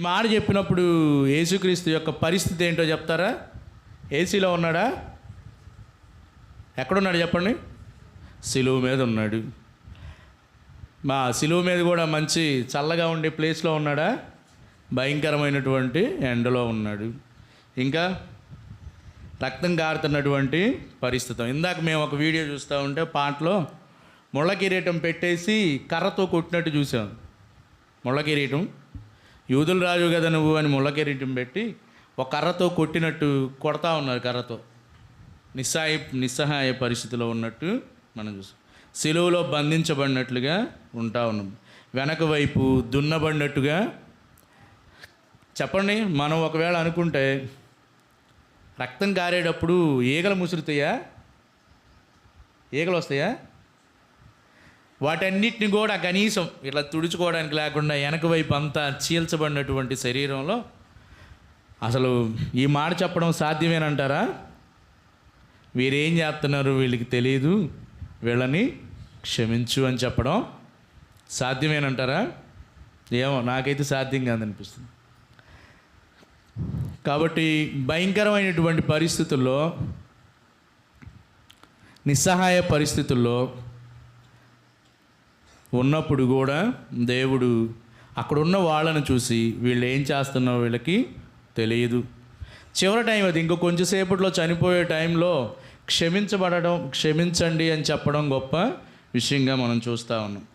మాట చెప్పినప్పుడు యేసుక్రీస్తు యొక్క పరిస్థితి ఏంటో చెప్తారా? ఏసీలో ఉన్నాడా? ఎక్కడున్నాడు చెప్పండి? సిలువ మీద ఉన్నాడు. మా సిలువ మీద కూడా మంచి చల్లగా ఉండే ప్లేస్లో ఉన్నాడా? భయంకరమైనటువంటి ఎండలో ఉన్నాడు. ఇంకా రక్తం కారుతున్నటువంటి పరిస్థితి. ఇందాక మేము ఒక వీడియో చూస్తూ ఉంటే పాటలో ముళ్ళ కిరీటం పెట్టేసి కర్రతో కొట్టినట్టు చూసాం. ముళ్ళ కిరీటం, యూదుల రాజు కదా నువ్వు అని ముళ్ళ కిరీటం పెట్టి ఒక కర్రతో కొట్టినట్టు కొడతా ఉన్నారు. కర్రతో నిస్సహాయ పరిస్థితిలో ఉన్నట్టు మనం చూసాం. సిలువలో బంధించబడినట్లుగా ఉంటా ఉన్నాం. వెనక వైపు దున్నబడినట్టుగా. చెప్పండి, మనం ఒకవేళ అనుకుంటే రక్తం కారేటప్పుడు ఈగలు ముసురుతాయా? ఈగలు వస్తాయా? వాటన్నిటిని కూడా కనీసం ఇట్లా తుడుచుకోవడానికి లేకుండా వెనక వైపు అంతా చీల్చబడినటువంటి శరీరంలో అసలు ఈ మాట చెప్పడం సాధ్యమేనంటారా? వీరేం చేస్తున్నారు వీళ్ళకి తెలియదు, వీళ్ళని క్షమించు అని చెప్పడం సాధ్యమేనంటారా? ఏమో, నాకైతే సాధ్యం కాదనిపిస్తుంది. కాబట్టి భయంకరమైనటువంటి పరిస్థితుల్లో, నిస్సహాయ పరిస్థితుల్లో ఉన్నప్పుడు కూడా దేవుడు అక్కడున్న వాళ్ళను చూసి వీళ్ళు ఏం చేస్తున్నారో వీళ్ళకి తెలియదు. చివరి టైం అది, ఇంకో కొంచెంసేపట్లో చనిపోయే టైంలో క్షమించండి అని చెప్పడం గొప్ప విషయంగా మనం చూస్తూ ఉన్నాం.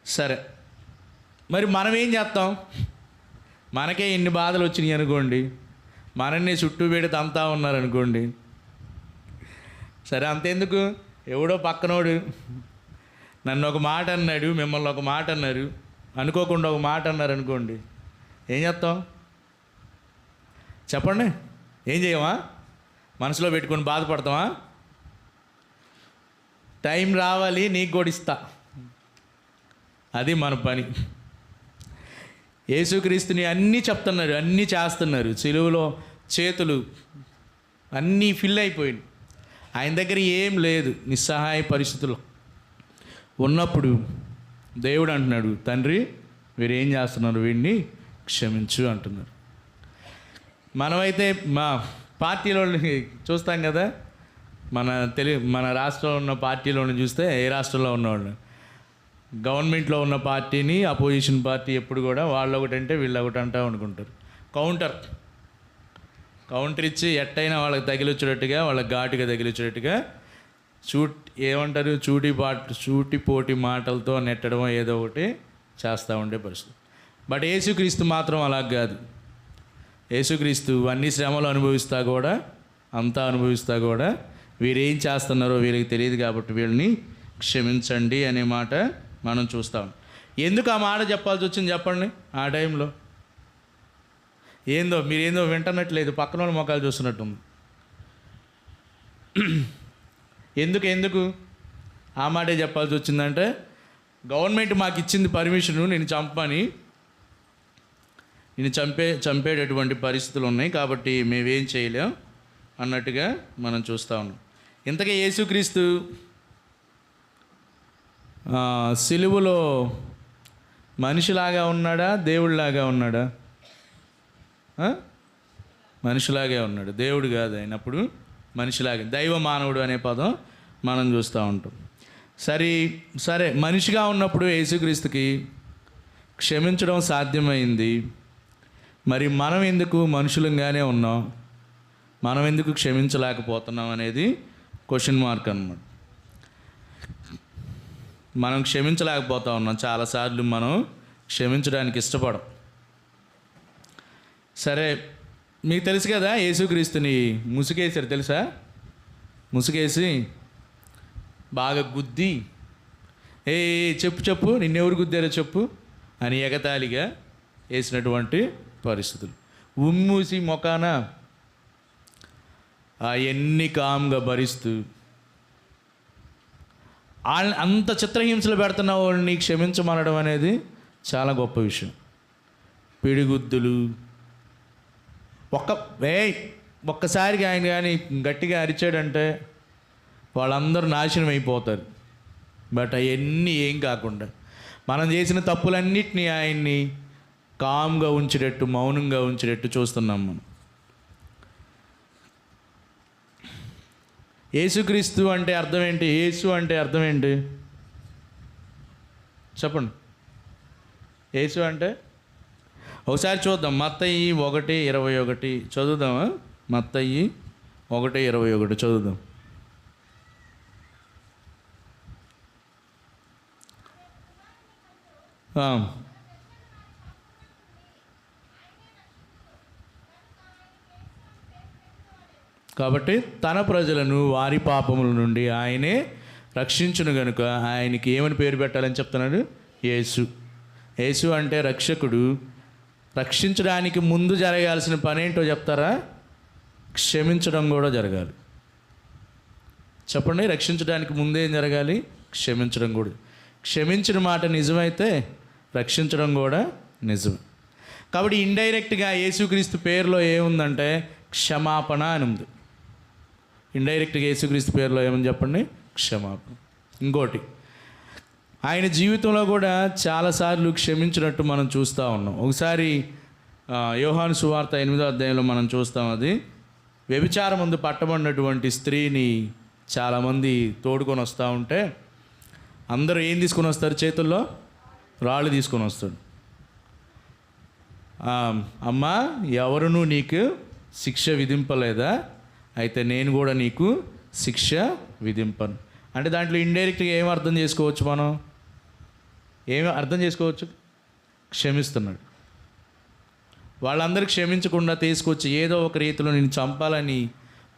సరే, మరి మనం ఏం చేస్తాం? మనకే ఇన్ని బాధలు వచ్చినాయి అనుకోండి, మనల్ని చుట్టూ పెడితే అంతా ఉన్నారనుకోండి, సరే అంతెందుకు, ఎవడో పక్కనోడు నన్ను ఒక మాట అన్నాడు, మిమ్మల్ని ఒక మాట అన్నారు, అనుకోకుండా ఒక మాట అన్నారు అనుకోండి, ఏం చేస్తాం చెప్పండి? ఏం చేయమా? మనసులో పెట్టుకొని బాధపడతామా? టైం రావాలి, నీకు కూడా ఇస్తా, అది మన పని. యేసుక్రీస్తుని అన్నీ చెప్తున్నారు, అన్నీ చేస్తున్నారు. సిలువలో చేతులు అన్నీ ఫిల్ అయిపోయింది, ఆయన దగ్గర ఏం లేదు. నిస్సహాయ పరిస్థితుల్లో ఉన్నప్పుడు దేవుడు అంటున్నాడు, తండ్రి వీరు ఏం చేస్తున్నారు, వీడిని క్షమించు అంటున్నారు. మనమైతే మా పార్టీలో చూస్తాం కదా, మన రాష్ట్రంలో ఉన్న పార్టీలోని చూస్తే, ఏ రాష్ట్రంలో ఉన్నవాళ్ళు, గవర్నమెంట్లో ఉన్న పార్టీని అపోజిషన్ పార్టీ ఎప్పుడు కూడా వాళ్ళు ఒకటంటే వీళ్ళు ఒకటి అంటూ అనుకుంటారు. కౌంటర్ ఇచ్చి ఎట్టయినా వాళ్ళకి తగిలిచ్చేటట్టుగా, వాళ్ళకి ఘాటుగా తగిలిచ్చేటట్టుగా ఏమంటారు, చూటిపోటి మాటలతో నెట్టడం ఏదో ఒకటి చేస్తూ ఉండే పరిస్థితి. బట్ యేసుక్రీస్తు మాత్రం అలా కాదు. యేసుక్రీస్తు అన్ని శ్రమలు అంతా అనుభవిస్తా కూడా వీరేం చేస్తున్నారో వీరికి తెలియదు కాబట్టి వీళ్ళని క్షమించండి అనే మాట మనం చూస్తాం. ఎందుకు ఆ మాట చెప్పాల్సి వచ్చింది చెప్పండి? ఆ టైంలో మీరేందో వింటున్నట్లేదు, పక్కన వాళ్ళ మొక్కలు చూస్తున్నట్టుంది. ఎందుకు ఆ మాటే చెప్పాల్సి వచ్చిందంటే, గవర్నమెంట్ మాకు ఇచ్చింది పర్మిషను నేను చంపని, నేను చంపేటటువంటి పరిస్థితులు ఉన్నాయి కాబట్టి మేమేం చేయలేం అన్నట్టుగా మనం చూస్తూ ఉన్నాం. ఇంతకీ యేసుక్రీస్తు సిలువలో మనిషిలాగా ఉన్నాడా, దేవుడిలాగా ఉన్నాడా? మనిషిలాగే ఉన్నాడు, దేవుడు కాదు. అయినప్పుడు మనిషిలాగే, దైవ మానవుడు అనే పదం మనం చూస్తూ ఉంటాం. సరే మనిషిగా ఉన్నప్పుడు యేసుక్రీస్తుకి క్షమించడం సాధ్యమైంది. మరి మనం ఎందుకు మనుషులంగానే ఉన్నాం, మనం ఎందుకు క్షమించలేకపోతున్నాం అనేది క్వశ్చన్ మార్క్ అన్నమాట. మనం క్షమించలేకపోతా ఉన్నాం. చాలాసార్లు మనం క్షమించడానికి ఇష్టపడం. సరే, మీకు తెలుసు కదా, యేసుక్రీస్తుని ముసుగేసారు తెలుసా? ముసుగేసి బాగా గుద్ది, చెప్పు నిన్నెవరు గుద్దారో చెప్పు అని ఎగతాళిగా వేసినటువంటి పరిస్థితులు. ఉమ్మూసి మొకాన అవన్నీ కామ్గా భరిస్తూ అంత చిత్రహింసలు పెడుతున్న వాళ్ళని క్షమించమనడం అనేది చాలా గొప్ప విషయం. పిడిగుద్దులు, ఒక్కసారిగా ఆయన కానీ గట్టిగా అరిచాడంటే వాళ్ళందరూ నాశనం అయిపోతారు. బట్ అవన్నీ ఏం కాకుండా మనం చేసిన తప్పులన్నిటినీ ఆయన్ని కామ్గా ఉంచేటట్టు, మౌనంగా ఉంచేటట్టు చూస్తున్నాం మనం. యేసుక్రీస్తు అంటే అర్థం ఏంటి? యేసు అంటే అర్థం ఏంటి చెప్పండి. యేసు అంటే ఒకసారి చూద్దాం. మత్తయి 1:21 చదువుదామా? మత్తయి 1:21 చదువుదాం. కాబట్టి తన ప్రజలను వారి పాపముల నుండి ఆయనే రక్షించును గనుక ఆయనకి ఏమని పేరు పెట్టాలని చెప్తున్నాడు? యేసు. యేసు అంటే రక్షకుడు. రక్షించడానికి ముందు జరగాల్సిన పని ఏంటో చెప్తారా? క్షమించడం కూడా జరగాలి. చెప్పండి, రక్షించడానికి ముందేం జరగాలి? క్షమించడం కూడా. క్షమించిన మాట నిజమైతే రక్షించడం కూడా నిజమే. కాబట్టి ఇండైరెక్ట్గా యేసుక్రీస్తు పేరులో ఏముందంటే క్షమాపణ అని ఉంది. ఇండైరెక్ట్గా యేసుక్రీస్తు పేరులో ఏమని చెప్పండి? క్షమాపణ. ఇంకోటి, ఆయన జీవితంలో కూడా చాలాసార్లు క్షమించినట్టు మనం చూస్తూ ఉన్నాం. ఒకసారి యోహాను సువార్త 8వ అధ్యాయంలో మనం చూస్తాం. అది వ్యభిచారం ముందు పట్టబడినటువంటి స్త్రీని చాలామంది తోడుకొని వస్తూ ఉంటే అందరూ ఏం తీసుకొని వస్తారు? చేతుల్లో రాళ్ళు తీసుకొని వస్తాడు. అమ్మా, ఎవరునూ నీకు శిక్ష విధింపలేదా? అయితే నేను కూడా నీకు శిక్ష విధింపను. అంటే దాంట్లో ఇండైరెక్ట్గా ఏం అర్థం చేసుకోవచ్చు? మనం ఏమి అర్థం చేసుకోవచ్చు? క్షమిస్తున్నాడు. వాళ్ళందరూ క్షమించకుండా తీసుకొచ్చి ఏదో ఒక రీతిలో నేను చంపాలని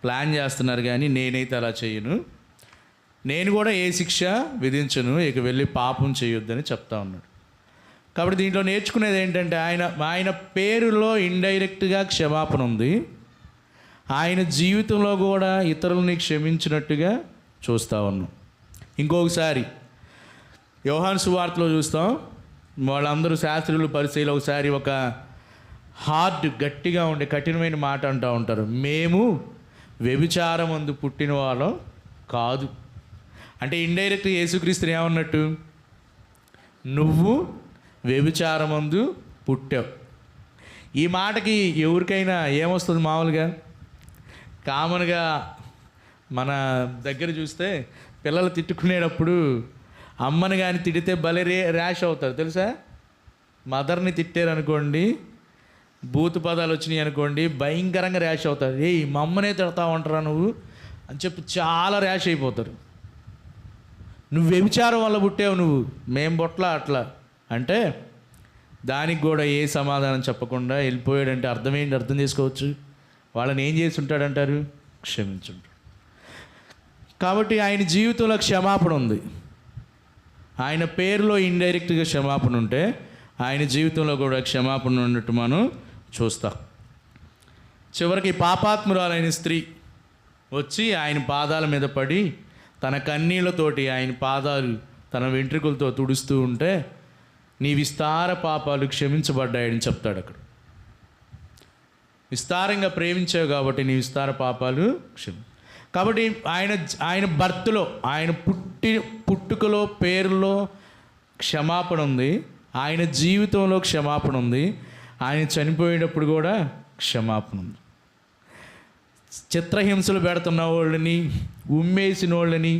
ప్లాన్ చేస్తున్నారు, కానీ నేనైతే అలా చేయను, నేను కూడా ఏ శిక్ష విధించను, ఇక వెళ్ళి పాపం చేయొద్దని చెప్తా ఉన్నాడు. కాబట్టి దీంట్లో నేర్చుకునేది ఏంటంటే ఆయన పేరులో ఇండైరెక్ట్గా క్షమాపణ ఉంది. ఆయన జీవితంలో కూడా ఇతరులని క్షమించినట్టుగా చూస్తూ ఉన్నాం. ఇంకొకసారి యోహాను సువార్తలో చూస్తాం. వాళ్ళందరూ శాస్త్రులు, పరిచయులు ఒకసారి ఒక గట్టిగా ఉండే కఠినమైన మాట అంటూ ఉంటారు. మేము వ్యభిచారం అందు పుట్టిన వాళ్ళం కాదు. అంటే ఇండైరెక్ట్ యేసుక్రీస్తుని ఏమన్నట్టు? నువ్వు వ్యభిచారమందు పుట్టావు. ఈ మాటకి ఎవరికైనా ఏమొస్తుంది? మామూలుగా కామన్గా మన దగ్గర చూస్తే పిల్లలు తిట్టుకునేటప్పుడు అమ్మని కానీ తిడితే భలే ర్యాష్ అవుతారు తెలుసా. మదర్ని తిట్టారనుకోండి, బూతు పదాలు వచ్చినాయి అనుకోండి, భయంకరంగా ర్యాష్ అవుతారు. మా అమ్మనే తిడతా ఉంటారా నువ్వు అని చెప్పి చాలా ర్యాష్ అయిపోతారు. నువ్వు వ్యభిచారం వల్ల పుట్టావు, నువ్వు మేం బొట్లా అట్లా అంటే దానికి కూడా ఏ సమాధానం చెప్పకుండా వెళ్ళిపోయాడంటే అర్థం ఏంటి? అర్థం చేసుకోవచ్చు. వాళ్ళని ఏం చేసి ఉంటాడంటారు? క్షమించుంటాడు. కాబట్టి ఆయన జీవితంలో క్షమాపణ ఉంది. ఆయన పేరులో ఇండైరెక్ట్గా క్షమాపణ ఉంటే ఆయన జీవితంలో కూడా క్షమాపణ ఉన్నట్టు మనం చూస్తాం. చివరికి పాపాత్మురాలైన స్త్రీ వచ్చి ఆయన పాదాల మీద పడి తన కన్నీళ్లతోటి ఆయన పాదాలు తన వెంట్రుకలతో తుడుస్తూ ఉంటే నీ విస్తార పాపాలు క్షమించబడ్డాయని చెప్తాడు అక్కడ. విస్తారంగా ప్రేమించావు కాబట్టి నీ విస్తార పాపాలు కాబట్టి ఆయన బర్త్లో, ఆయన పుట్టుకలో, పేరులో క్షమాపణ ఉంది. ఆయన జీవితంలో క్షమాపణ ఉంది. ఆయన చనిపోయేటప్పుడు కూడా క్షమాపణ ఉంది. చిత్రహింసలు పెడుతున్న వాళ్ళని, ఉమ్మేసిన వాళ్ళని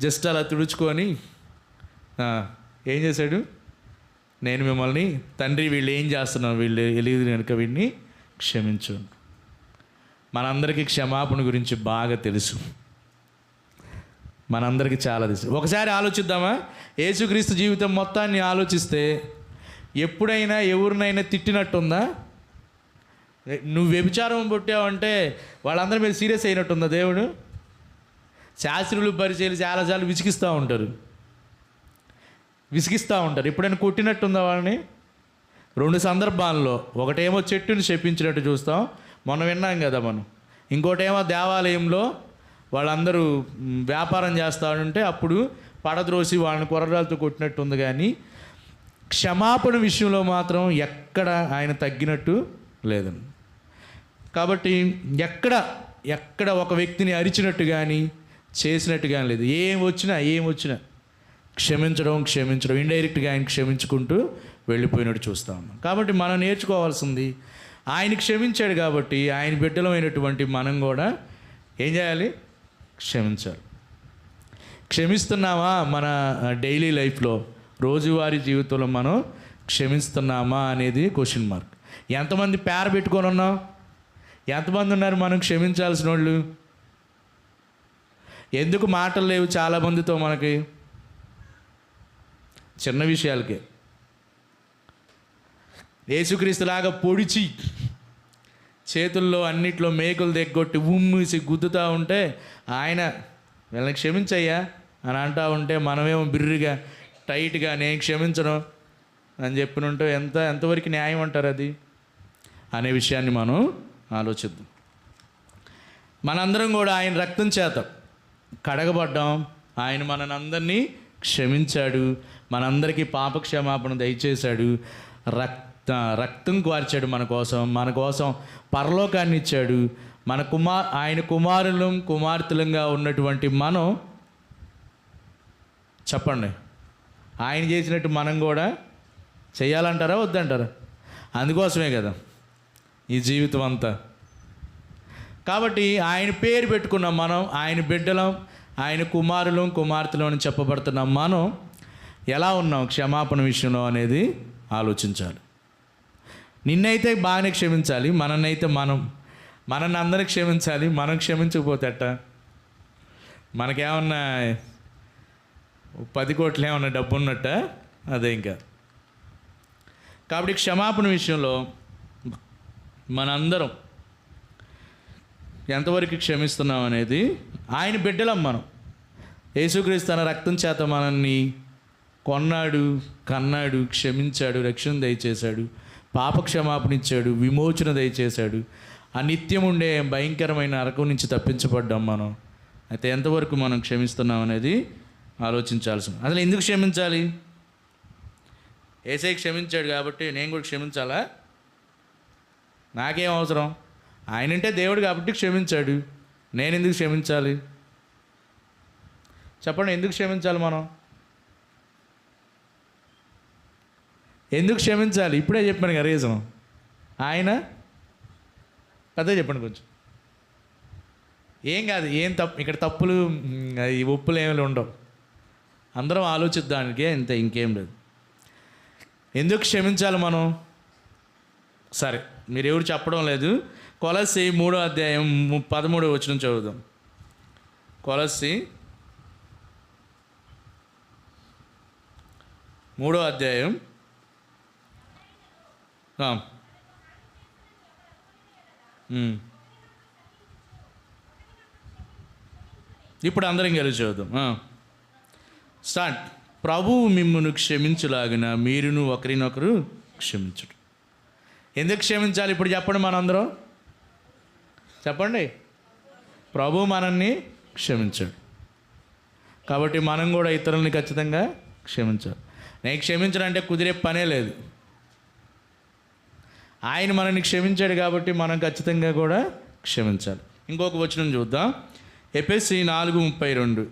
జస్ట్ అలా తుడుచుకొని ఏం చేశాడు? నేను మిమ్మల్ని తండ్రి వీళ్ళు ఏం చేస్తున్నారు, వీళ్ళు తెలియదు కనుక వీడిని క్షమించు. మనందరికీ క్షమాపణ గురించి బాగా తెలుసు. మనందరికీ చాలా తెలుసు. ఒకసారి ఆలోచిద్దామా? యేసుక్రీస్తు జీవితం మొత్తాన్ని ఆలోచిస్తే ఎప్పుడైనా ఎవరినైనా తిట్టినట్టుందా? నువ్వు వ్యభిచారం పుట్టావంటే వాళ్ళందరి మీద సీరియస్ అయినట్టుందా దేవుడు? శాస్త్రులు, పరిచయాలు చాలాసార్లు విసిగిస్తూ ఉంటారు. ఎప్పుడైనా కొట్టినట్టుందా వాళ్ళని? 2 సందర్భాల్లో. ఒకటేమో చెట్టుని శపించినట్టు చూస్తాం, మొన్న విన్నాం కదా మనం. ఇంకోటేమో దేవాలయంలో వాళ్ళందరూ వ్యాపారం చేస్తారంటే అప్పుడు పడద్రోసి వాళ్ళని కొరడాలతో కొట్టినట్టు ఉంది. కానీ క్షమాపణ విషయంలో మాత్రం ఎక్కడ ఆయన తగ్గినట్టు లేదండి. కాబట్టి ఎక్కడ ఒక వ్యక్తిని అరిచినట్టు కానీ చేసినట్టు కానీ లేదు. ఏం వచ్చినా క్షమించడం ఇండైరెక్ట్గా ఆయన క్షమించుకుంటూ వెళ్ళిపోయినట్టు చూస్తూ ఉన్నాం. కాబట్టి మనం నేర్చుకోవాల్సింది, ఆయన క్షమించాడు కాబట్టి ఆయన బిడ్డలమైనటువంటి మనం కూడా ఏం చేయాలి? క్షమించాలి. క్షమిస్తున్నామా? మన డైలీ లైఫ్లో, రోజువారీ జీవితంలో మనం క్షమిస్తున్నామా అనేది క్వశ్చన్ మార్క్. ఎంతమంది పేర పెట్టుకొని ఉన్నాం? ఎంతమంది ఉన్నారు మనం క్షమించాల్సిన వాళ్ళు? ఎందుకు మాటలు లేవు చాలామందితో మనకి? చిన్న విషయాలకే. యేసుక్రీస్తులాగా పొడిచి చేతుల్లో అన్నిట్లో మేకులు దిగ్గొట్టి ఉమ్మేసి గుద్దుతూ ఉంటే ఆయన వీళ్ళని క్షమించయ్యా అని అంటూ ఉంటే మనమేమో బిర్రిగా టైట్గా నేను క్షమించను అని చెప్పినుంటే ఎంతవరకు న్యాయం అంటారు అది అనే విషయాన్ని మనం ఆలోచిద్దాం. మనందరం కూడా ఆయన రక్తం చేత కడగబడ్డాం. ఆయన మనందరినీ క్షమించాడు, మనందరికీ పాపక్షమాపణ దయచేశాడు, రక్తం కార్చాడు మన కోసం పరలోకాన్ని ఇచ్చాడు. ఆయన కుమార్తెలుగా ఉన్నటువంటి మనం, చెప్పండి, ఆయన చేసినట్టు మనం కూడా చేయాలంటారా వద్దంటారా? అందుకోసమే కదా ఈ జీవితం అంతా. కాబట్టి ఆయన పేరు పెట్టుకున్నాం మనం, ఆయన బిడ్డలం, ఆయన కుమార్తెలు అని చెప్పబడుతున్నాం. మనం ఎలా ఉన్నాం క్షమాపణ విషయంలో అనేది ఆలోచించాలి. నిన్నైతే బాగానే క్షమించాలి, మనల్ని అందరినీ క్షమించాలి. మనం క్షమించకపోతే అట్ట? మనకేమన్నా 10 కోట్లు ఏమన్నా డబ్బు ఉన్నట్ట? అదే ఇంకా. కాబట్టి క్షమాపణ విషయంలో మనందరం ఎంతవరకు క్షమిస్తున్నాం అనేది, ఆయన బిడ్డలం మనం. యేసుక్రీస్తు తన రక్తం చేత మనల్ని కొన్నాడు, కన్నాడు, క్షమించాడు, రక్షణ దయచేశాడు, పాప క్షమాపణ ఇచ్చాడు, విమోచన దయచేశాడు. ఆ నిత్యం ఉండే భయంకరమైన నరకం నుంచి తప్పించబడ్డాం మనం. అయితే ఎంతవరకు మనం క్షమిస్తున్నాం అనేది ఆలోచించాల్సింది. అసలు ఎందుకు క్షమించాలి? యేసయ్య క్షమించాడు కాబట్టి నేను కూడా క్షమించాలా? నాకేం అవసరం? ఆయనంటే దేవుడు కాబట్టి క్షమించాడు, నేను ఎందుకు క్షమించాలి? చెప్పండి, ఎందుకు క్షమించాలి మనం? ఎందుకు క్షమించాలి? ఇప్పుడే చెప్పాను కదా రీజన్. ఆయన పెద్దగా చెప్పండి కొంచెం. ఏం కాదు, ఇక్కడ తప్పులు ఒప్పులు ఏమి ఉండవు. అందరం ఆలోచిద్దానికే ఇంతే, ఇంకేం లేదు. ఎందుకు క్షమించాలి మనం? సరే, మీరు ఎవరు చెప్పడం లేదు. కొలస్సీ 3వ అధ్యాయం 13వ వచనం చదువుదాం. కొలస్సీ 3వ అధ్యాయం. ఇప్పుడు అందరం కలిసి చదువుదాం. స్టార్ట్. ప్రభువు మిమ్మును క్షమించులాగిన మీరును ఒకరినొకరు క్షమించుడు. ఎందుకు క్షమించాలి ఇప్పుడు చెప్పండి? మనందరం చెప్పండి. ప్రభువు మనల్ని క్షమించాడు కాబట్టి మనం కూడా ఇతరులని ఖచ్చితంగా క్షమించాలి. నేను క్షమించడం అంటే కుదిరే పనే లేదు. ఆయన మనల్ని క్షమించాడు కాబట్టి మనం ఖచ్చితంగా కూడా క్షమించాలి. ఇంకొక వచనం చూద్దాం. ఎఫెసీ 4:32.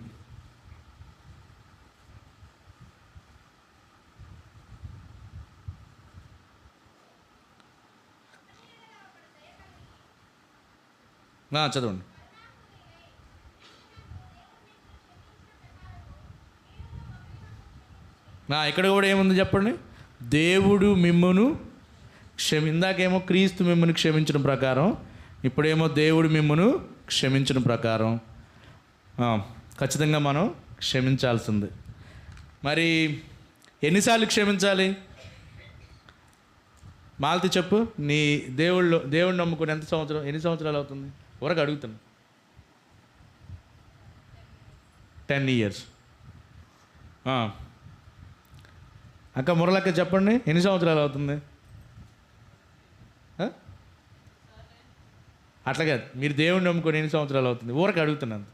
చదవండి. ఇక్కడ కూడా ఏముంది చెప్పండి? దేవుడు మిమ్మును ఇందాకేమో క్రీస్తు మిమ్మును క్షమించిన ప్రకారం, ఇప్పుడేమో దేవుడు మిమ్మును క్షమించిన ప్రకారం ఖచ్చితంగా మనం క్షమించాల్సింది. మరి ఎన్నిసార్లు క్షమించాలి? మాలతి చెప్పు. నీ దేవుడిని నమ్ముకుని ఎన్ని సంవత్సరాలు అవుతుంది? వరకు అడుగుతాను. 10 years. అక్క మురళక్క చెప్పండి, ఎన్ని సంవత్సరాలు అవుతుంది? అట్లా కాదు, మీరు దేవుడిని నమ్ముకొని ఎన్ని సంవత్సరాలు అవుతుంది? ఊరకు అడుగుతున్నాను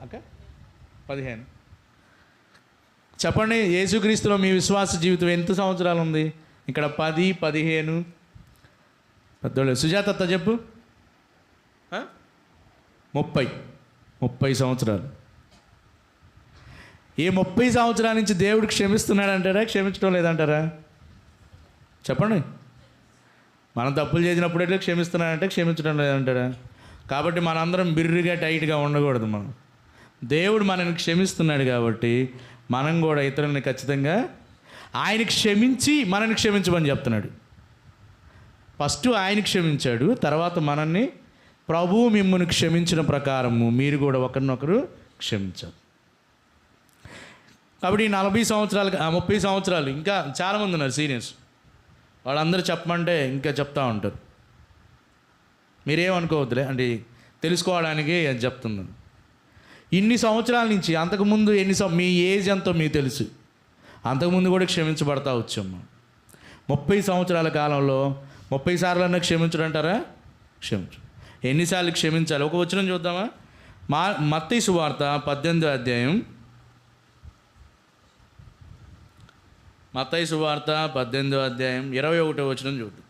అక్క. 15. చెప్పండి, యేసుక్రీస్తులో మీ విశ్వాస జీవితం ఎంత సంవత్సరాలు ఉంది? ఇక్కడ 10, 15. పెద్దోళ్ళు సుజాత చెప్పు. 30 సంవత్సరాలు. ఈ 30 సంవత్సరాల నుంచి దేవుడు క్షమిస్తున్నాడు అంటారా, క్షమించడం లేదంటారా? చెప్పండి. మనం తప్పులు చేసినప్పుడైతే క్షమిస్తున్నాడంటే క్షమించడం లేదంటారా? కాబట్టి మనందరం బిర్రుగా టైట్గా ఉండకూడదు. దేవుడు మనల్ని క్షమిస్తున్నాడు కాబట్టి మనం కూడా ఇతరులని ఖచ్చితంగా ఆయన క్షమించి మనల్ని క్షమించమని చెప్తున్నాడు. ఫస్ట్ ఆయన క్షమించాడు, తర్వాత మనల్ని ప్రభువు మిమ్మల్ని క్షమించిన ప్రకారము మీరు కూడా ఒకరినొకరు క్షమించాలి. కాబట్టి 40 సంవత్సరాలు 30 సంవత్సరాలు ఇంకా చాలామంది ఉన్నారు సీనియర్స్, వాళ్ళందరూ చెప్పమంటే ఇంకా చెప్తా ఉంటారు. మీరేమనుకోవద్దులే, అంటే తెలుసుకోవడానికి అది చెప్తున్నాను. ఇన్ని సంవత్సరాల నుంచి అంతకుముందు మీ ఏజ్ ఎంతో మీకు తెలుసు, అంతకుముందు కూడా క్షమించబడతా వచ్చాము. 30 సంవత్సరాల కాలంలో 30 సార్లు క్షమించడం అంటారా? క్షమించు. ఎన్నిసార్లు క్షమించాలి? ఒక వచనం చూద్దామా? మత్తయి సువార్త 18వ అధ్యాయం. మత్తయి సువార్త 18వ అధ్యాయం 21వ వచనం చూద్దాం.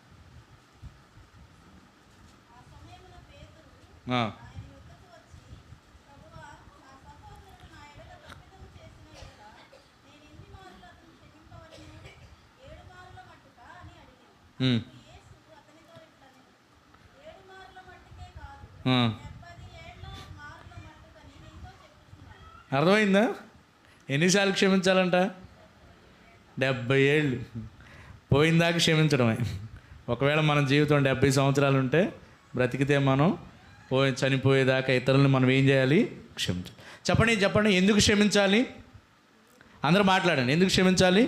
అర్థమైందా? ఎన్నిసార్లు క్షమించాలంట? 70 ఏళ్ళు పోయిందాకా క్షమించడమే. ఒకవేళ మన జీవితం 70 సంవత్సరాలు ఉంటే బ్రతికితే మనం చనిపోయేదాకా ఇతరులను మనం ఏం చేయాలి? క్షమించాలి. చెప్పండి ఎందుకు క్షమించాలి? అందరూ మాట్లాడండి. ఎందుకు క్షమించాలి?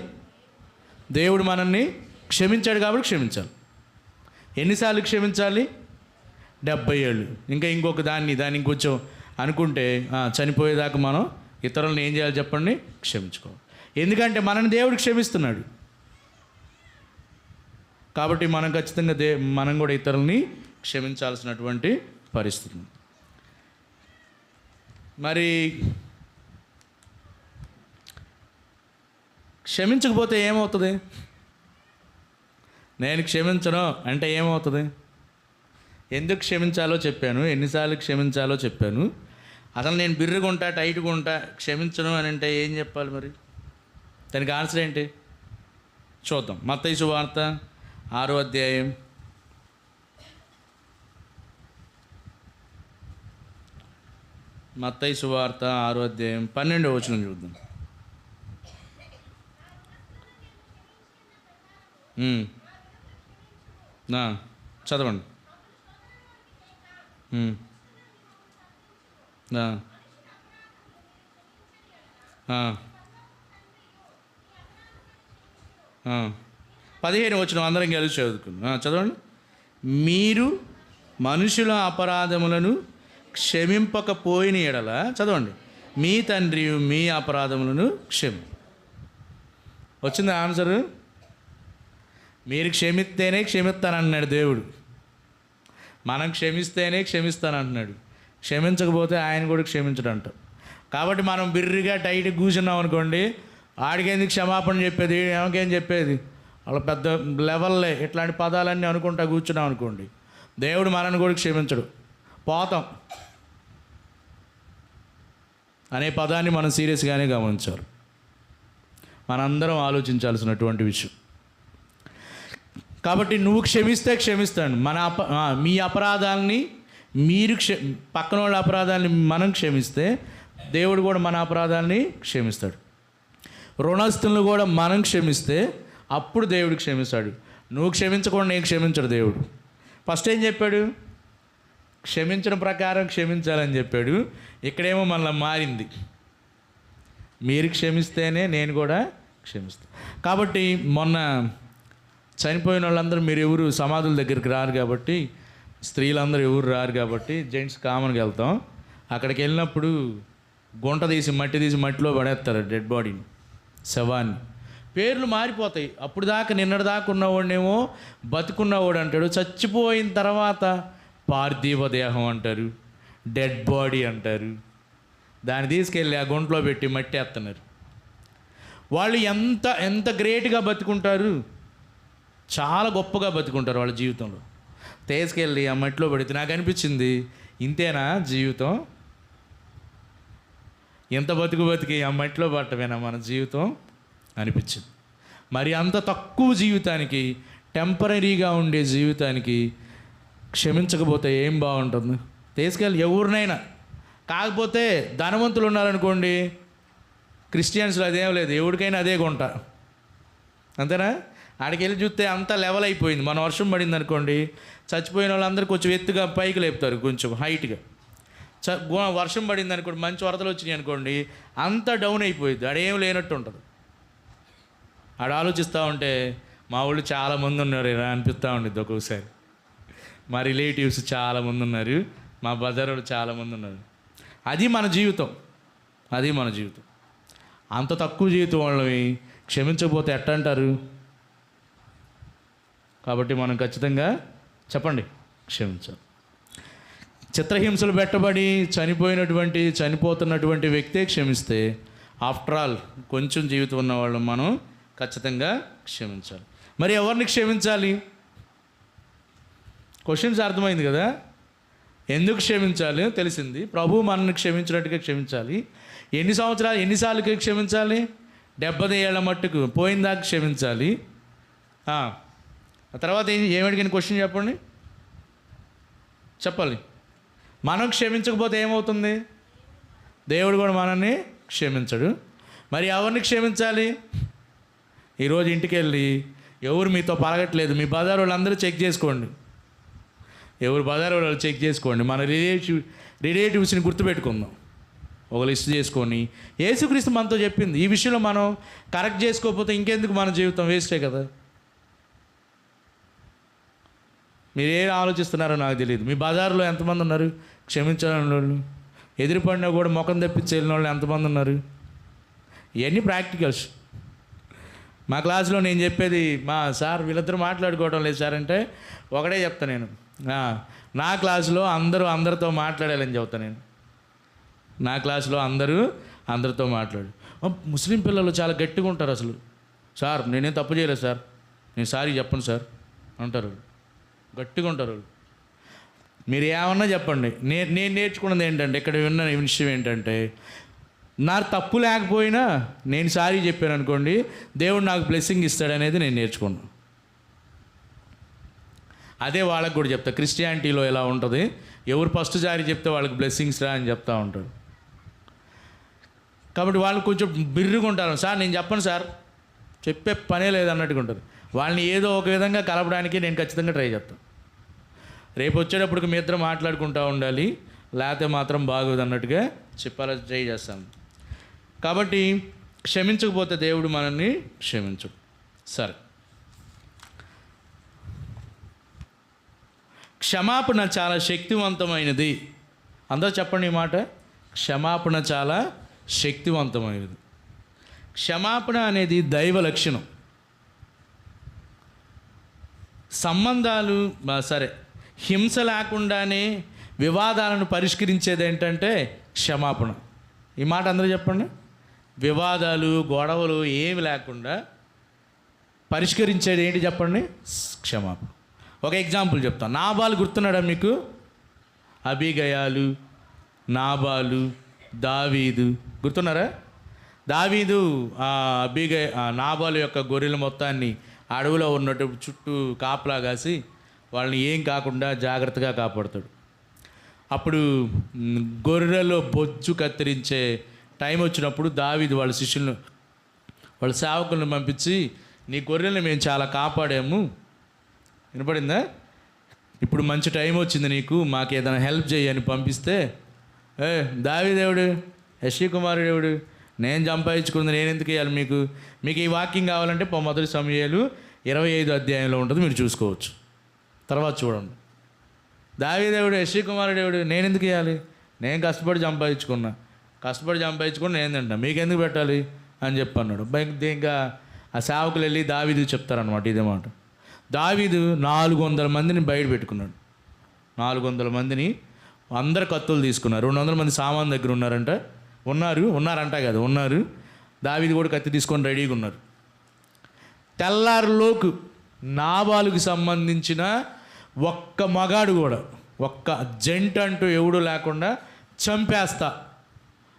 దేవుడు మనల్ని క్షమించాడు కాబట్టి క్షమించాలి. ఎన్నిసార్లు క్షమించాలి? 70 ఏళ్ళు. ఇంకొక దాన్ని ఇంకొంచెం అనుకుంటే చనిపోయేదాకా మనం ఇతరులను ఏం చేయాలి చెప్పండి? క్షమించుకోవాలి. ఎందుకంటే మనని దేవుడు క్షమిస్తున్నాడు కాబట్టి మనం ఖచ్చితంగా మనం కూడా ఇతరులని క్షమించాల్సినటువంటి పరిస్థితి. మరి క్షమించకపోతే ఏమవుతుంది? నేను క్షమించను అంటే ఏమవుతుంది? ఎందుకు క్షమించాలో చెప్పాను, ఎన్నిసార్లు క్షమించాలో చెప్పాను. అసలు నేను బిర్రుగా ఉంటా, టైట్గా ఉంటా, క్షమించను అని అంటే ఏం చెప్పాలి? మరి దానికి ఆన్సర్ ఏంటి చూద్దాం. మత్తయి సువార్త 6వ అధ్యాయం. మత్తయి సువార్త 6వ అధ్యాయం 12వ వచనం చూద్దాం. చదవండి. 15వ వచనం అందరం కలిసి చదువుకుందాం. చదవండి. మీరు మనుషుల అపరాధములను క్షమింపకపోయిన ఎడల, చదవండి, మీ తండ్రి మీ అపరాధములను వచ్చింది ఆన్సరు. మీరు క్షమిస్తేనే క్షమిస్తానన్నాడు దేవుడు. మనం క్షమిస్తేనే క్షమిస్తానంటున్నాడు. క్షమించకపోతే ఆయన కూడా క్షమించడంట. కాబట్టి మనం బిర్రిగా టైట్గా కూర్చున్నాం అనుకోండి, ఆడికేందుకు క్షమాపణ చెప్పేది, ఏమకేం చెప్పేది, వాళ్ళ పెద్ద లెవెల్లే ఇట్లాంటి పదాలన్నీ అనుకుంటా కూర్చున్నాం అనుకోండి, దేవుడు మనల్ని కూడా క్షమించడు. పోతాం అనే పదాన్ని మనం సీరియస్గానే గమనించాలి. మనందరం ఆలోచించాల్సినటువంటి విషయం. కాబట్టి నువ్వు క్షమిస్తే క్షమిస్తాడు. మీ అపరాధాలని మీరు పక్కన వాళ్ళ అపరాధాలని మనం క్షమిస్తే దేవుడు కూడా మన అపరాధాలని క్షమిస్తాడు. రుణస్తులను కూడా మనం క్షమిస్తే అప్పుడు దేవుడు క్షమిస్తాడు. నువ్వు క్షమించకుండా నేను క్షమించడు దేవుడు. ఫస్ట్ ఏం చెప్పాడు? క్షమించిన ప్రకారం క్షమించాలని చెప్పాడు. ఇక్కడేమో మళ్ళీ మారింది, మీరు క్షమిస్తేనే నేను కూడా క్షమిస్తాను. కాబట్టి మొన్న చనిపోయిన వాళ్ళందరూ మీరు ఎవరు సమాధుల దగ్గరికి రారు కాబట్టి, స్త్రీలందరూ ఎవరు రారు కాబట్టి జెంట్స్ కామన్గా వెళ్తాం. అక్కడికి వెళ్ళినప్పుడు గుంట తీసి మట్టి తీసి మట్టిలో పడేస్తారు డెడ్ బాడీని, శవాన్ని. పేర్లు మారిపోతాయి. అప్పుడు దాకా నిన్నటిదాకా ఉన్నవాడినేమో బతుకున్నవాడు అంటాడు, చచ్చిపోయిన తర్వాత పార్థివ దేహం అంటారు, డెడ్ బాడీ అంటారు. దాన్ని తీసుకెళ్ళి ఆ గుంటలో పెట్టి మట్టి వేస్తున్నారు. వాళ్ళు ఎంత ఎంత గ్రేట్గా బతుకుంటారు, చాలా గొప్పగా బతుకుంటారు వాళ్ళ జీవితంలో. తీసుకెళ్ళి ఆ మట్టిలో పడితే నాకు అనిపించింది, ఇంతేనా జీవితం? ఎంత బతికి ఆ మట్టిలో పట్టమేనా మన జీవితం అనిపించింది. మరి అంత తక్కువ జీవితానికి, టెంపరీగా ఉండే జీవితానికి క్షమించకపోతే ఏం బాగుంటుంది? తీసుకెళ్ళి ఎవరినైనా, కాకపోతే ధనవంతులు ఉన్నారనుకోండి, క్రిస్టియన్స్లో అదేం లేదు, ఎవరికైనా అదే కొంట, అంతేనా? ఆడికి వెళ్ళి చూస్తే అంతా లెవెల్ అయిపోయింది. మన వర్షం పడింది అనుకోండి, చచ్చిపోయిన వాళ్ళందరూ కొంచెం ఎత్తుగా పైకి లేపుతారు, కొంచెం హైట్గా. వర్షం పడింది అనుకోండి, మంచి వరదలు వచ్చినాయి అనుకోండి, అంతా డౌన్ అయిపోయింది, ఆడేం లేనట్టు ఉంటుంది. ఆడ ఆలోచిస్తూ ఉంటే మా వాళ్ళు చాలామంది ఉన్నారు ఇలా అనిపిస్తూ ఉండేది ఒక్కొక్కసారి. మా రిలేటివ్స్ చాలామంది ఉన్నారు, మా బజార్లో చాలామంది ఉన్నారు. అది మన జీవితం, అది మన జీవితం. అంత తక్కువ జీవితం వాళ్ళని క్షమించకపోతే ఎట్ట అంటారు? కాబట్టి మనం ఖచ్చితంగా చెప్పండి, క్షమించాలి. చిత్రహింసలు పెట్టబడి చనిపోతున్నటువంటి వ్యక్తే క్షమిస్తే, ఆఫ్టర్ ఆల్ కొంచెం జీవితం ఉన్న వాళ్ళు మనం ఖచ్చితంగా క్షమించాలి. మరి ఎవరిని క్షమించాలి? క్వశ్చన్స్ అర్థమైంది కదా. ఎందుకు క్షమించాలి తెలిసింది. ప్రభు మనల్ని క్షమించినట్టుగా క్షమించాలి. ఎన్నిసార్లుకి క్షమించాలి? 70 ఏళ్ల మట్టుకు పోయిందాకా క్షమించాలి. ఆ తర్వాత ఏమడిగిన క్వశ్చన్ చెప్పండి, చెప్పాలి. మనం క్షమించకపోతే ఏమవుతుంది? దేవుడు కూడా మనల్ని క్షమించడు. మరి ఎవరిని క్షమించాలి? ఈరోజు ఇంటికి వెళ్ళి ఎవరు మీతో పలగట్లేదు, మీ బజార్ వాళ్ళందరూ చెక్ చేసుకోండి. ఎవరు బజార్ వాళ్ళు చెక్ చేసుకోండి. మన రిలేటివ్స్ని గుర్తుపెట్టుకుందాం, ఒక లిస్ట్ చేసుకొని. యేసుక్రీస్తు మనతో చెప్పింది, ఈ విషయంలో మనం కరెక్ట్ చేసుకోకపోతే ఇంకెందుకు మన జీవితం వేస్టే కదా. మీరు ఏం ఆలోచిస్తున్నారో నాకు తెలియదు. మీ బజార్లో ఎంతమంది ఉన్నారు క్షమించాలని వాళ్ళు? ఎదురుపడినా కూడా ముఖం తెప్పించి వెళ్ళిన వాళ్ళు ఎంతమంది ఉన్నారు? ఇవన్నీ ప్రాక్టికల్స్. మా క్లాస్లో నేను చెప్పేది, మా సార్ వీళ్ళిద్దరూ మాట్లాడుకోవడం లేదు సార్ అంటే ఒకటే చెప్తా నేను, నా క్లాసులో అందరితో మాట్లాడాలని చెప్తాను నేను. నా క్లాసులో అందరితో మాట్లాడు. ముస్లిం పిల్లలు చాలా గట్టిగా ఉంటారు అసలు. సార్ నేనేం తప్పు చేయలేదు సార్, నేను సారీ చెప్పను సార్ అంటారు, గట్టిగా ఉంటారు. మీరు ఏమన్నా చెప్పండి, నేను నేర్చుకున్నది ఏంటంటే, ఇక్కడ విన్న విషయం ఏంటంటే, నా తప్పు లేకపోయినా నేను సారీ చెప్పాను అనుకోండి, దేవుడు నాకు బ్లెస్సింగ్ ఇస్తాడనేది నేను నేర్చుకున్నాను. అదే వాళ్ళకు కూడా చెప్తా. క్రిస్టియానిటీలో ఎలా ఉంటుంది, ఎవరు ఫస్ట్ సారీ చెప్తే వాళ్ళకి బ్లెస్సింగ్స్ రా అని చెప్తూ ఉంటాడు. కాబట్టి వాళ్ళు కొంచెం బిర్రుగా ఉంటారు. సార్ నేను చెప్పను సార్, చెప్పే పనే లేదన్నట్టుగా ఉంటుంది. వాళ్ళని ఏదో ఒక విధంగా కలపడానికి నేను ఖచ్చితంగా ట్రై చేస్తాను. రేపు వచ్చేటప్పటికి మీ ఇద్దరు మాట్లాడుకుంటూ ఉండాలి, లేకపోతే మాత్రం బాగోదు అన్నట్టుగా చెప్పాలని ట్రై చేస్తాను. కాబట్టి క్షమించకపోతే దేవుడు మనల్ని క్షమించు. సరే, క్షమాపణ చాలా శక్తివంతమైనది. అందరూ చెప్పండి ఈ మాట, క్షమాపణ చాలా శక్తివంతమైనది. క్షమాపణ అనేది దైవ లక్షణం. సంబంధాలు హింస లేకుండానే వివాదాలను పరిష్కరించేది ఏంటంటే క్షమాపణ. ఈ మాట అందరూ చెప్పండి. వివాదాలు గొడవలు ఏమి లేకుండా పరిష్కరించేది ఏంటి చెప్పండి? క్షమాపణ. ఒక ఎగ్జాంపుల్ చెప్తాను. నాబాలు గుర్తున్నాడా మీకు? అబీగయాలు, నాబాలు, దావీదు గుర్తున్నారా? దావీదు నాబాలు యొక్క గొర్రెల మొత్తాన్ని అడవిలో ఉన్నట్టు చుట్టూ కాపలా కాసి వాళ్ళని ఏం కాకుండా జాగ్రత్తగా కాపాడుతాడు. అప్పుడు గొర్రెలో బొజ్జు కత్తిరించే టైం వచ్చినప్పుడు దావీదు వాళ్ళ శిష్యులను, వాళ్ళ సేవకులను పంపించి, నీ గొర్రెలను మేము చాలా కాపాడాము, వినపడిందా? ఇప్పుడు మంచి టైం వచ్చింది నీకు, మాకు ఏదైనా హెల్ప్ చేయని పంపిస్తే, దావీదేవుడు, యెష్షయి కుమారుడేవుడు, నేను సంపాదించుకుంది నేను ఎందుకు ఇవ్వాలి మీకు ఈ వాక్యం కావాలంటే మొదటి సమూయేలు 25వ అధ్యాయంలో ఉంటుంది, మీరు చూసుకోవచ్చు. తర్వాత చూడండి. దావీదేవుడు, యెష్షయి కుమారుడేవుడు, నేను ఎందుకు ఇవ్వాలి? నేను కష్టపడి సంపాదించుకుని నేను తింటా, మీకెందుకు పెట్టాలి అని చెప్పన్నాడు. ఇంకా ఆ సేవకులు వెళ్ళి దావీదు చెప్తారనమాట ఇదే మాట. దావీదు 400 మందిని బయట పెట్టుకున్నాడు. 400 మందిని, అందరు కత్తులు తీసుకున్నారు. 200 మంది సామాన్ దగ్గర ఉన్నారు. దావీదు కూడా కత్తి తీసుకొని రెడీగా ఉన్నారు. తెల్లారులోకి నాబాలుకి సంబంధించిన ఒక్క మగాడు కూడా, ఒక్క జంట అంటూ ఎవడు లేకుండా చంపేస్తా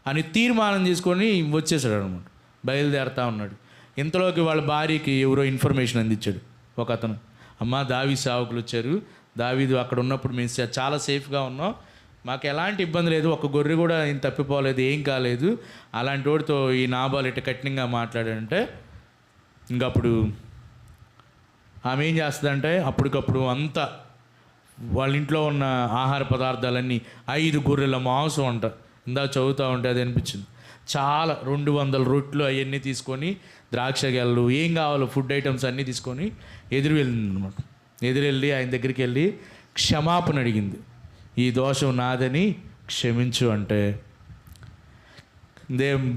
అని తీర్మానం చేసుకొని వచ్చేసాడు అనమాట. బయలుదేరుతా ఉన్నాడు. ఇంతలోకి వాళ్ళ భార్యకి ఎవరో ఇన్ఫర్మేషన్ అందించాడు ఒక అతను. అమ్మ, దావీదు సేవకులు వచ్చారు, దావీదు అక్కడ ఉన్నప్పుడు మేము చాలా సేఫ్గా ఉన్నాం, మాకు ఎలాంటి ఇబ్బంది లేదు, ఒక గొర్రె కూడా ఏం తప్పిపోలేదు, ఏం కాలేదు, అలాంటి వాడితో ఈ నాబాలు ఇట్ట కఠినంగా మాట్లాడాడంటే ఇంకప్పుడు ఆమె ఏం చేస్తుందంటే అప్పటికప్పుడు అంతా వాళ్ళ ఇంట్లో ఉన్న ఆహార పదార్థాలన్నీ 5 గొర్రెల మాంసం అంట. ఇందాక చదువుతూ ఉంటే అది అనిపించింది. చాలా 200 రొట్లు అవన్నీ తీసుకొని, ద్రాక్ష గెలలు, ఏం కావాలో ఫుడ్ ఐటమ్స్ అన్నీ తీసుకొని వెళ్ళింది అనమాట. ఎదురెళ్ళి ఆయన దగ్గరికి వెళ్ళి క్షమాపణ అడిగింది. ఈ దోషం నాదని క్షమించు అంటే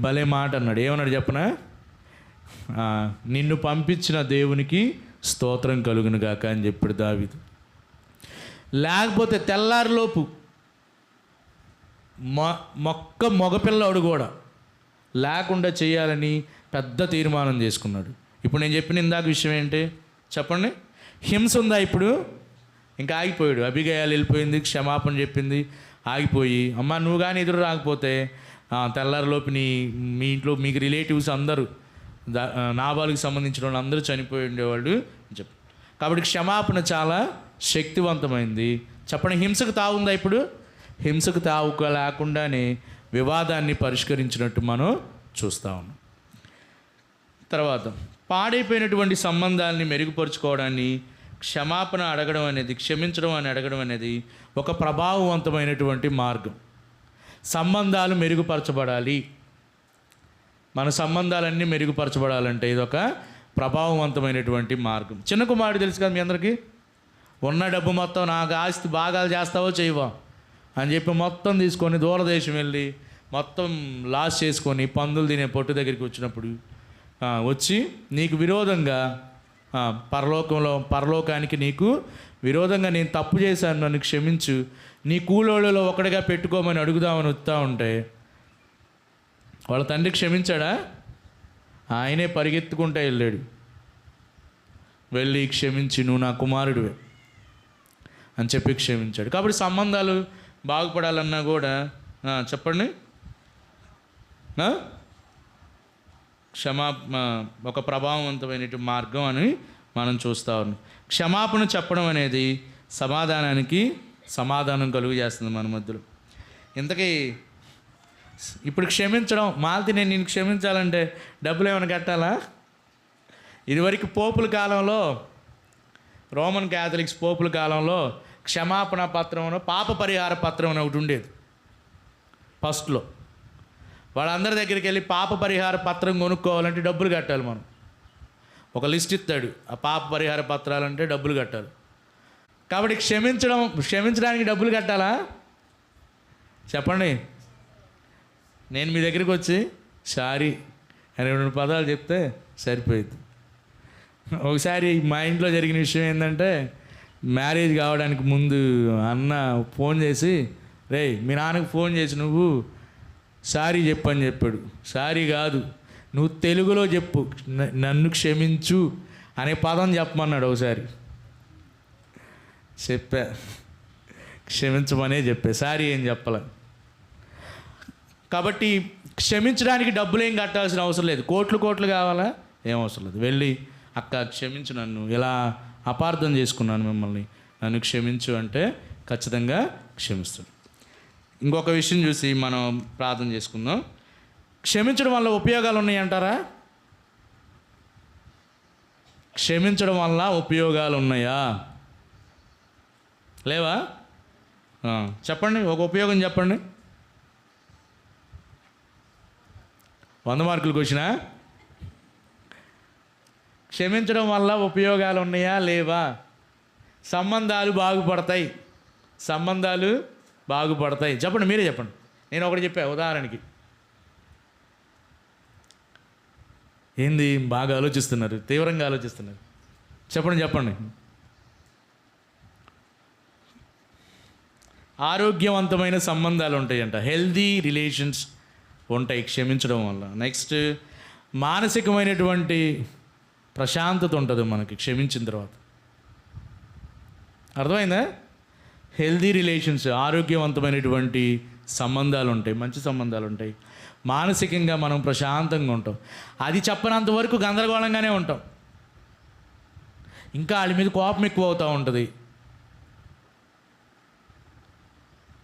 భలే మాట అన్నాడు. ఏమన్నాడు చెప్పనా? నిన్ను పంపించిన దేవునికి స్తోత్రం కలుగును గాక అని చెప్పాడు దావీదు. లేకపోతే తెల్లారిలోపు మగపిల్లవాడు కూడా లేకుండా చేయాలని పెద్ద తీర్మానం చేసుకున్నాడు. ఇప్పుడు నేను చెప్పిన ఇందాక విషయం ఏంటి చెప్పండి? హింస ఉందా ఇప్పుడు? ఇంకా ఆగిపోయాడు. అబిగయాలు వెళ్ళిపోయింది, క్షమాపణ చెప్పింది, ఆగిపోయి అమ్మ నువ్వు కానీ ఎదురు రాకపోతే తెల్లారిలోపు మీ ఇంట్లో మీకు రిలేటివ్స్ అందరూ నాబాలుకి సంబంధించిన వాళ్ళు అందరూ చనిపోయి ఉండేవాళ్ళు చెప్పు. కాబట్టి క్షమాపణ చాలా శక్తివంతమైంది. చెప్పండి, హింసకు తావుందా ఇప్పుడు? హింసకు తావుక లేకుండానే వివాదాన్ని పరిష్కరించినట్టు మనం చూస్తూ ఉన్నాం. తర్వాత పాడైపోయినటువంటి సంబంధాలని మెరుగుపరుచుకోవడాన్ని క్షమాపణ అడగడం అనేది, క్షమించడం అని అడగడం అనేది ఒక ప్రభావవంతమైనటువంటి మార్గం. సంబంధాలు మెరుగుపరచబడాలి, మన సంబంధాలన్నీ మెరుగుపరచబడాలంటే ఇది ఒక ప్రభావవంతమైనటువంటి మార్గం. చిన్న కుమారుడు తెలుసు కదా మీ అందరికీ, ఉన్న డబ్బు మొత్తం నాకు ఆస్తి భాగాలు చేస్తావో చేయవా అని చెప్పి మొత్తం తీసుకొని దూరదేశం వెళ్ళి మొత్తం లాస్ చేసుకొని పందులు తినే పొట్టు దగ్గరికి వచ్చినప్పుడు వచ్చి నీకు విరోధంగా పరలోకానికి నీకు విరోధంగా నేను తప్పు చేశాను, నన్ను క్షమించు, నీ కూలోళ్ళలో ఒకటిగా పెట్టుకోమని అడుగుదామని వస్తూ ఉంటే వాళ్ళ తండ్రి క్షమించాడా? ఆయనే పరిగెత్తుకుంటూ వెళ్ళాడు. వెళ్ళి క్షమించి నువ్వు నా కుమారుడివే అని చెప్పి క్షమించాడు. కాబట్టి సంబంధాలు బాగుపడాలన్నా కూడా చెప్పండి, ఒక ప్రభావవంతమైన మార్గం అని మనం చూస్తూ ఉన్నాం. క్షమాపణ చెప్పడం అనేది సమాధానానికి సమాధానం కలుగు చేస్తుంది మన మధ్యలో. ఇంతకీ ఇప్పుడు క్షమించడం మాల్తి, నేను క్షమించాలంటే డబ్బులు ఏమైనా కట్టాలా? ఇదివరకు పోపుల కాలంలో, రోమన్ క్యాథలిక్స్ పోపుల కాలంలో క్షమాపణ పత్రం, పాప పరిహార పత్రం అని ఒకటి ఉండేది. ఫస్ట్లో వాళ్ళందరి దగ్గరికి వెళ్ళి పాప పరిహార పత్రం కొనుక్కోవాలంటే డబ్బులు కట్టాలి. మనం ఒక లిస్ట్ ఇస్తాడు, ఆ పాప పరిహార పత్రాలంటే డబ్బులు కట్టాలి. కాబట్టి క్షమించడానికి డబ్బులు కట్టాలా? చెప్పండి. నేను మీ దగ్గరికి వచ్చి సారీ అని 2 పదాలు చెప్తే సరిపోయింది. ఒకసారి మా ఇంట్లో జరిగిన విషయం ఏంటంటే, మ్యారేజ్ కావడానికి ముందు అన్న ఫోన్ చేసి, రే మీ నాన్నకు ఫోన్ చేసి నువ్వు సారీ చెప్పని చెప్పాడు. సారీ కాదు, నువ్వు తెలుగులో చెప్పు, నన్ను క్షమించు అనే పదం చెప్పమన్నాడు. ఒకసారి చెప్పా, క్షమించమనే చెప్పా, సారీ ఏం చెప్పలే. కాబట్టి క్షమించడానికి డబ్బులు ఏం కట్టాల్సిన అవసరం లేదు. కోట్లు కావాలా? ఏం అవసరం లేదు. వెళ్ళి అక్క క్షమించు, నన్ను ఇలా అపార్థం చేసుకున్నాను మిమ్మల్ని, నన్ను క్షమించు అంటే ఖచ్చితంగా క్షమిస్తాడు. ఇంకొక విషయం చూసి మనం ప్రార్థన చేసుకుందాం. క్షమించడం వల్ల ఉపయోగాలు ఉన్నాయంటారా? క్షమించడం వల్ల ఉపయోగాలు ఉన్నాయా లేవా? చెప్పండి, ఒక ఉపయోగం చెప్పండి. 100 మార్కులు క్వశ్చనా? క్షమించడం వల్ల ఉపయోగాలు ఉన్నాయా లేవా? సంబంధాలు బాగుపడతాయి, సంబంధాలు బాగుపడతాయి. చెప్పండి, మీరే చెప్పండి. నేను ఒకటి చెప్పా ఉదాహరణకి. ఏంది బాగా ఆలోచిస్తున్నారు, తీవ్రంగా ఆలోచిస్తున్నారు? చెప్పండి. ఆరోగ్యవంతమైన సంబంధాలు ఉంటాయంట, హెల్దీ రిలేషన్స్ ఉంటాయి క్షమించడం వల్ల. నెక్స్ట్, మానసికమైనటువంటి ప్రశాంతత ఉంటుంది మనకి క్షమించిన తర్వాత. అర్థమైందా? హెల్దీ రిలేషన్స్, ఆరోగ్యవంతమైనటువంటి సంబంధాలు ఉంటాయి, మంచి సంబంధాలు ఉంటాయి. మానసికంగా మనం ప్రశాంతంగా ఉంటాం. అది చెప్పనంత వరకు గందరగోళంగానే ఉంటాం. ఇంకా వాళ్ళ మీద కోపం ఎక్కువ అవుతూ ఉంటుంది.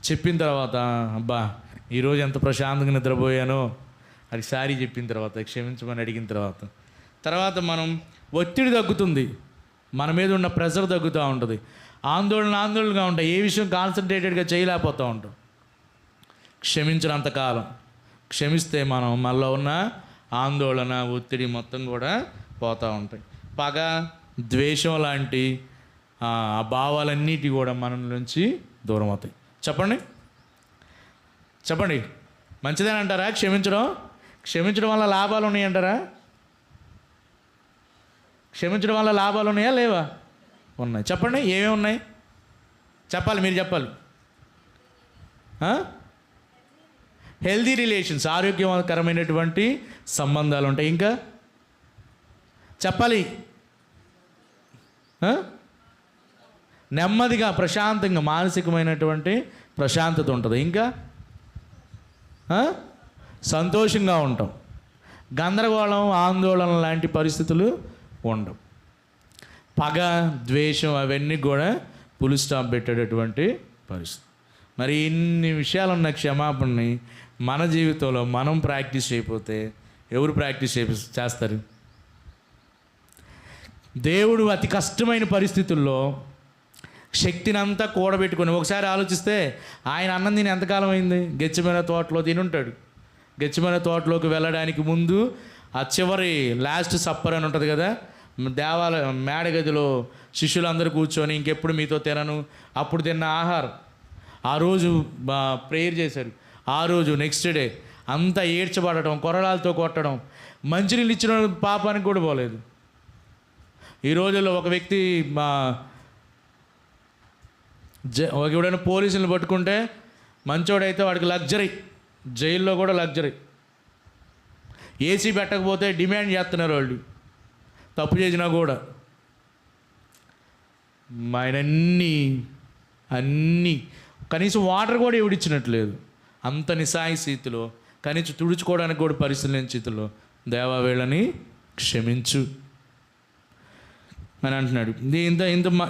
చెప్పిన తర్వాత అబ్బా ఈరోజు ఎంత ప్రశాంతంగా నిద్రపోయానో అది సారీ చెప్పిన తర్వాత, క్షమించమని అడిగిన తర్వాత మనం ఒత్తిడి తగ్గుతుంది, మన మీద ఉన్న ప్రెషర్ తగ్గుతూ ఉంటుంది, ఆందోళనగా ఉంటాయి, ఏ విషయం కాన్సన్ట్రేటెడ్గా చేయలేకపోతూ ఉంటాం. క్షమించినంతకాలం క్షమిస్తే మనం మనలో ఉన్న ఆందోళన, ఒత్తిడి మొత్తం కూడా పోతూ ఉంటాయి. పగ, ద్వేషం లాంటి ఆ భావాలన్నిటి కూడా మన నుంచి దూరం అవుతాయి. చెప్పండి మంచిదేనంటారా క్షమించడం వల్ల లాభాలు ఉన్నాయంటారా? క్షమించడం వల్ల లాభాలు ఉన్నాయా లేవా? ఉన్నాయి. చెప్పండి ఏమేమి ఉన్నాయి? చెప్పాలి, మీరు చెప్పాలి. హెల్దీ రిలేషన్స్, ఆరోగ్యకరమైనటువంటి సంబంధాలు ఉంటాయి. ఇంకా చెప్పాలి. నెమ్మదిగా ప్రశాంతంగా మానసికమైనటువంటి ప్రశాంతత ఉంటుంది. ఇంకా సంతోషంగా ఉంటాం. గందరగోళం, ఆందోళన లాంటి పరిస్థితులు ఉండవు. పగ, ద్వేషం అవన్నీ కూడా పులి స్టాప్ పెట్టేటటువంటి పరిస్థితి. మరి ఇన్ని విషయాలు ఉన్న క్షమాపణని మన జీవితంలో మనం ప్రాక్టీస్ చేయకపోతే ఎవరు ప్రాక్టీస్ చేస్తారు? దేవుడు అతి కష్టమైన పరిస్థితుల్లో శక్తిని అంతా కూడబెట్టుకొని, ఒకసారి ఆలోచిస్తే ఆయన అన్నం తిని ఎంతకాలం అయింది? గెత్సేమనే తోటలో తినుంటాడు. గెత్సేమనే తోటలోకి వెళ్ళడానికి ముందు ఆ చివరి లాస్ట్ సప్పర్ అని ఉంటుంది కదా, మేడగదిలో శిష్యులందరూ కూర్చొని ఇంకెప్పుడు మీతో తినను, అప్పుడు తిన్న ఆహారం, ఆ రోజు ప్రేయర్ చేశారు. ఆ రోజు నెక్స్ట్ డే అంతా ఏడ్చబడటం, కొరడాలతో కొట్టడం, మంచినీళ్ళు ఇచ్చిన పాపానికి కూడా పోలేదు. ఈ రోజుల్లో ఒక వ్యక్తి ఎవడైనా పోలీసులను పట్టుకుంటే మంచోడైతే వాడికి లగ్జరీ, జైల్లో కూడా లగ్జరీ. ఏసీ పెట్టకపోతే డిమాండ్ చేస్తున్నారు వాళ్ళు, తప్పు చేసినా కూడా. ఆయన అన్నీ కనీసం వాటర్ కూడా ఎవడిచ్చినట్లేదు. అంత నిస్సాయి స్థితిలో, కనీసం తుడుచుకోవడానికి కూడా పరిస్థితి లేని స్థితిలో దేవా వీళ్ళని క్షమించు అని అంటున్నాడు.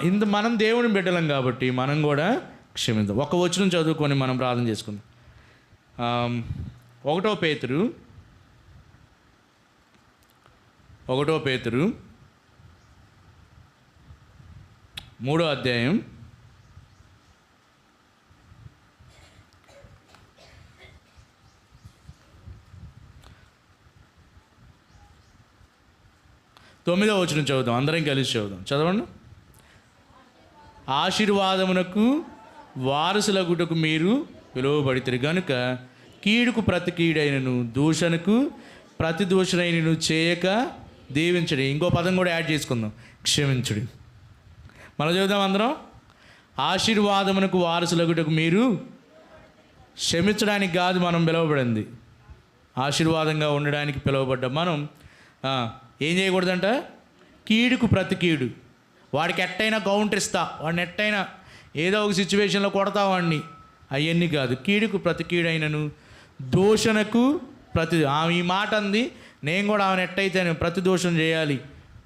ఇంత మనం దేవుని బిడ్డలం కాబట్టి మనం కూడా క్షమిద్దాం. ఒక వచనం చదువుకొని మనం ప్రార్థన చేసుకుందాం. 1 పేతురు 3వ అధ్యాయం 9వ వచనం చదువుదాం, అందరం కలిసి చదువుదాం. చదవండి. ఆశీర్వాదమునకు వారసులగుటకు మీరు పిలువబడితే గనుక కీడుకు ప్రతి కీడైనను దూషణకు ప్రతి దూషణైనను చేయక దీవించడి. ఇంకో పదం కూడా యాడ్ చేసుకుందాం, క్షమించుడి. మనం చదువుదాం అందరం. ఆశీర్వాదమునకు వారసులగుటకు మీరు, క్షమించడానికి కాదు మనం పిలువబడింది, ఆశీర్వాదంగా ఉండడానికి పిలువబడ్డాం. మనం ఏం చేయకూడదంట? కీడుకు ప్రతి కీడు. వాడికి ఎట్టయినా కౌంటర్ ఇస్తా, వాడిని ఎట్టయినా ఏదో ఒక సిచ్యువేషన్లో కొడతా వాడిని, అవన్నీ కాదు. కీడుకు ప్రతి కీడైనను దూషణకు ప్రతి, ఆమె ఈ మాట అంది, నేను కూడా ఆమెను ఎట్టయితే ప్రతి దోషం చేయాలి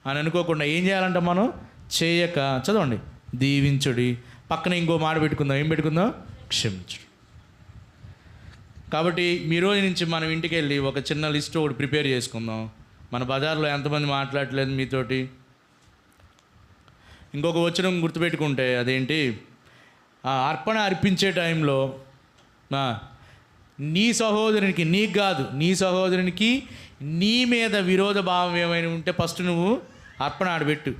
అని అనుకోకుండా ఏం చేయాలంట మనం? చేయక, చదవండి, దీవించుడి. పక్కన ఇంకో మాట పెట్టుకుందాం, ఏం పెట్టుకుందాం? క్షమించుడు. కాబట్టి మీ రోజు నుంచి మనం ఇంటికి వెళ్ళి ఒక చిన్న లిస్ట్ ఒకటి ప్రిపేర్ చేసుకుందాం. మన బజార్లో ఎంతమంది మాట్లాడలేదు మీతోటి? ఇంకొక వచనం గుర్తుపెట్టుకుంటే అదేంటి? అర్పణ అర్పించే టైంలో నీ సహోదరునికి, నీకు కాదు, నీ సహోదరునికి నీ మీద విరోధ భావం ఏమైనా ఉంటే ఫస్ట్ నువ్వు అర్పణ ఆడబెట్టు.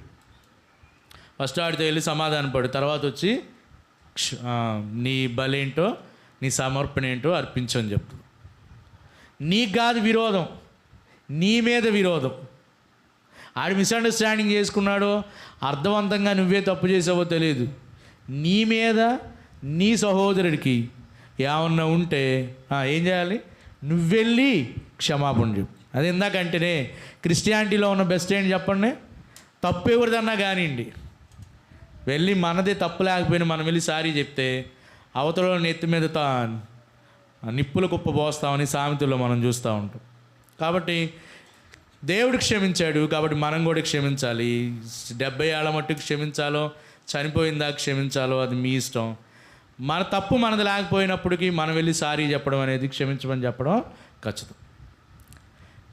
ఫస్ట్ ఆడితో వెళ్ళి సమాధానపడు, తర్వాత వచ్చి నీ బలేంటో నీ సమర్పణ ఏంటో అర్పించు అని చెప్పు. నీకు కాదు విరోధం, నీ మీద విరోధం. ఆడు మిస్అండర్స్టాండింగ్ చేసుకున్నాడో, అర్థవంతంగా నువ్వే తప్పు చేసావో తెలియదు, నీ మీద నీ సహోదరుడికి ఏమన్నా ఉంటే ఏం చేయాలి? నువ్వెళ్ళి క్షమాపణ చెప్పు. అది ఇందాకంటేనే క్రిస్టియానిటీలో ఉన్న బెస్ట్ ఏంటి చెప్పండి? తప్పు ఎవరిదన్నా కానివ్వండి, వెళ్ళి మనదే తప్పు లేకపోయినా మనం వెళ్ళి సారీ చెప్తే అవతల నెత్తి మీద నిప్పుల కుప్ప పోస్తామని సామెతల్లో మనం చూస్తూ ఉంటాం. కాబట్టి దేవుడు క్షమించాడు, కాబట్టి మనం కూడా క్షమించాలి. 70 ఏళ్ళ మట్టుకు క్షమించాలో, చనిపోయిందా క్షమించాలో అది మీ ఇష్టం. మన తప్పు మనది లేకపోయినప్పటికీ మనం వెళ్ళి సారీ చెప్పడం అనేది, క్షమించమని చెప్పడం ఖచ్చితం.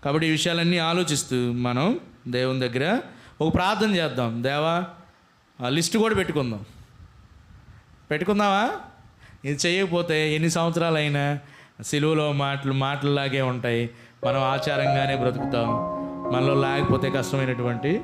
కాబట్టి ఈ విషయాలన్నీ ఆలోచిస్తూ మనం దేవుని దగ్గర ఒక ప్రార్థన చేద్దాం. దేవా, లిస్ట్ కూడా పెట్టుకుందామా? ఇది చేయకపోతే ఎన్ని సంవత్సరాలైనా సిలువలో మాటలాగే ఉంటాయి. మనం ఆచారంగానే బ్రతుకుతాం. మనలో లేకపోతే కష్టమైనటువంటి